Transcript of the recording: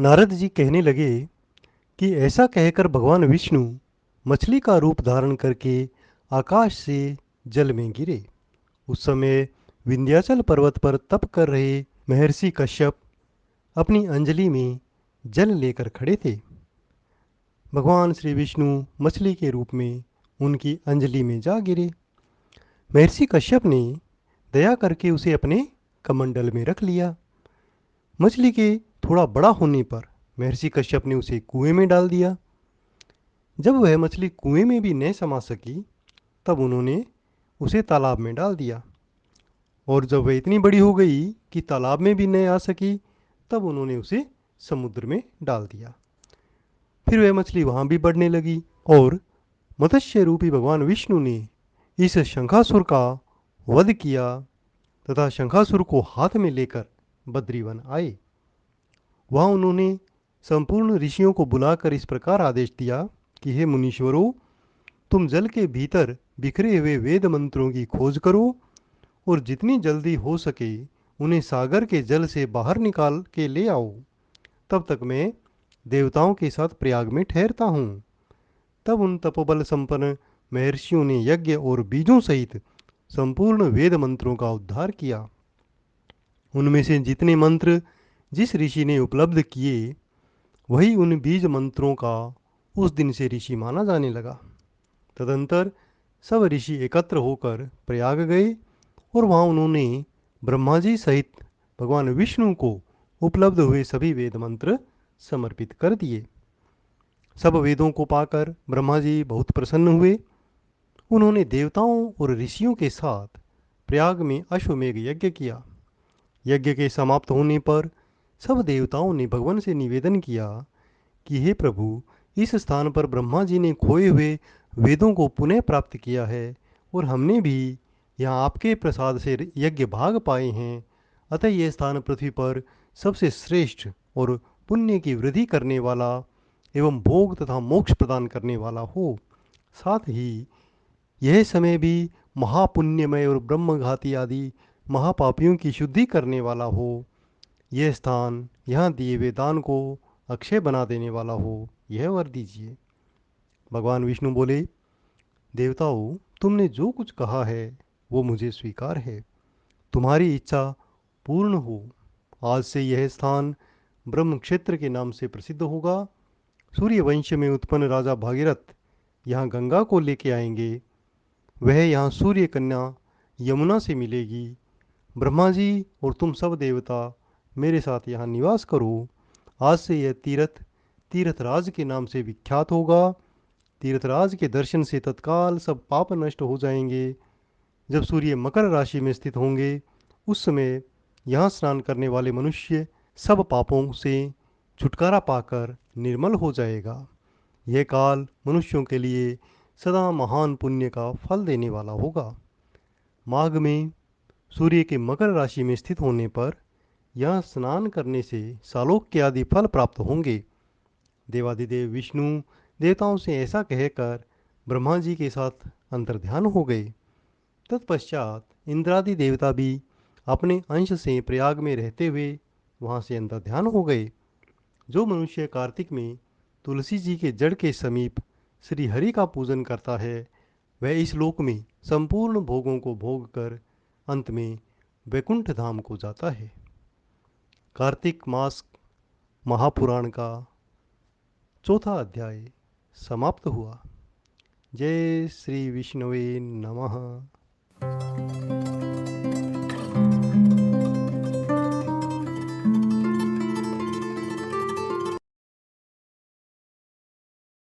नारद जी कहने लगे कि ऐसा कहकर भगवान विष्णु मछली का रूप धारण करके आकाश से जल में गिरे। उस समय विंध्याचल पर्वत पर तप कर रहे महर्षि कश्यप अपनी अंजलि में जल लेकर खड़े थे। भगवान श्री विष्णु मछली के रूप में उनकी अंजलि में जा गिरे। महर्षि कश्यप ने दया करके उसे अपने कमंडल में रख लिया। मछली के थोड़ा बड़ा होने पर महर्षि कश्यप ने उसे कुएं में डाल दिया। जब वह मछली कुएं में भी न समा सकी तब उन्होंने उसे तालाब में डाल दिया, और जब वह इतनी बड़ी हो गई कि तालाब में भी न आ सकी तब उन्होंने उसे समुद्र में डाल दिया। फिर वह मछली वहाँ भी बढ़ने लगी और मत्स्य रूपी भगवान विष्णु ने इस शंखासुर का वध किया तथा शंखासुर को हाथ में लेकर बद्रीवन आए। वहाँ उन्होंने संपूर्ण ऋषियों को बुलाकर इस प्रकार आदेश दिया कि हे मुनीश्वरों, तुम जल के भीतर बिखरे हुए वेद मंत्रों की खोज करो और जितनी जल्दी हो सके उन्हें सागर के जल से बाहर निकाल के ले आओ। तब तक मैं देवताओं के साथ प्रयाग में ठहरता हूँ। तब उन तपोबल संपन्न महर्षियों ने यज्ञ और बीजों सहित संपूर्ण वेद मंत्रों का उद्धार किया। उनमें से जितने मंत्र जिस ऋषि ने उपलब्ध किए वही उन बीज मंत्रों का उस दिन से ऋषि माना जाने लगा। तदंतर सब ऋषि एकत्र होकर प्रयाग गए और वहाँ उन्होंने ब्रह्मा जी सहित भगवान विष्णु को उपलब्ध हुए सभी वेद मंत्र समर्पित कर दिए। सब वेदों को पाकर ब्रह्मा जी बहुत प्रसन्न हुए। उन्होंने देवताओं और ऋषियों के साथ प्रयाग में अश्वमेघ यज्ञ किया। यज्ञ के समाप्त होने पर सब देवताओं ने भगवान से निवेदन किया कि हे प्रभु, इस स्थान पर ब्रह्मा जी ने खोए हुए वेदों को पुनः प्राप्त किया है और हमने भी यहाँ आपके प्रसाद से यज्ञ भाग पाए हैं। अतः यह स्थान पृथ्वी पर सबसे श्रेष्ठ और पुण्य की वृद्धि करने वाला एवं भोग तथा मोक्ष प्रदान करने वाला हो। साथ ही यह समय भी महापुण्यमय और ब्रह्मघाती आदि महापापियों की शुद्धि करने वाला हो। यह स्थान यहाँ दिए हुए दान को अक्षय बना देने वाला हो, यह वर दीजिए। भगवान विष्णु बोले, देवताओं, तुमने जो कुछ कहा है वो मुझे स्वीकार है। तुम्हारी इच्छा पूर्ण हो। आज से यह स्थान ब्रह्म क्षेत्र के नाम से प्रसिद्ध होगा। सूर्य वंश में उत्पन्न राजा भागीरथ यहाँ गंगा को लेके आएंगे। वह यहाँ सूर्य कन्या यमुना से मिलेगी। ब्रह्मा जी और तुम सब देवता मेरे साथ यहाँ निवास करो। आज से यह तीर्थ तीर्थराज के नाम से विख्यात होगा। तीर्थराज के दर्शन से तत्काल सब पाप नष्ट हो जाएंगे। जब सूर्य मकर राशि में स्थित होंगे उस समय यहाँ स्नान करने वाले मनुष्य सब पापों से छुटकारा पाकर निर्मल हो जाएगा। यह काल मनुष्यों के लिए सदा महान पुण्य का फल देने वाला होगा। माघ में सूर्य के मकर राशि में स्थित होने पर यह स्नान करने से सालोक्य आदि फल प्राप्त होंगे। देवादिदेव विष्णु देवताओं से ऐसा कहकर ब्रह्मा जी के साथ अंतर्ध्यान हो गए। तत्पश्चात इंद्रादि देवता भी अपने अंश से प्रयाग में रहते हुए वहाँ से अंतर्ध्यान हो गए। जो मनुष्य कार्तिक में तुलसी जी के जड़ के समीप श्री हरि का पूजन करता है वह इस लोक में संपूर्ण भोगों को भोग कर अंत में वैकुंठ धाम को जाता है। कार्तिक मास महापुराण का चौथा अध्याय समाप्त हुआ। जय श्री विष्णुवे नमः।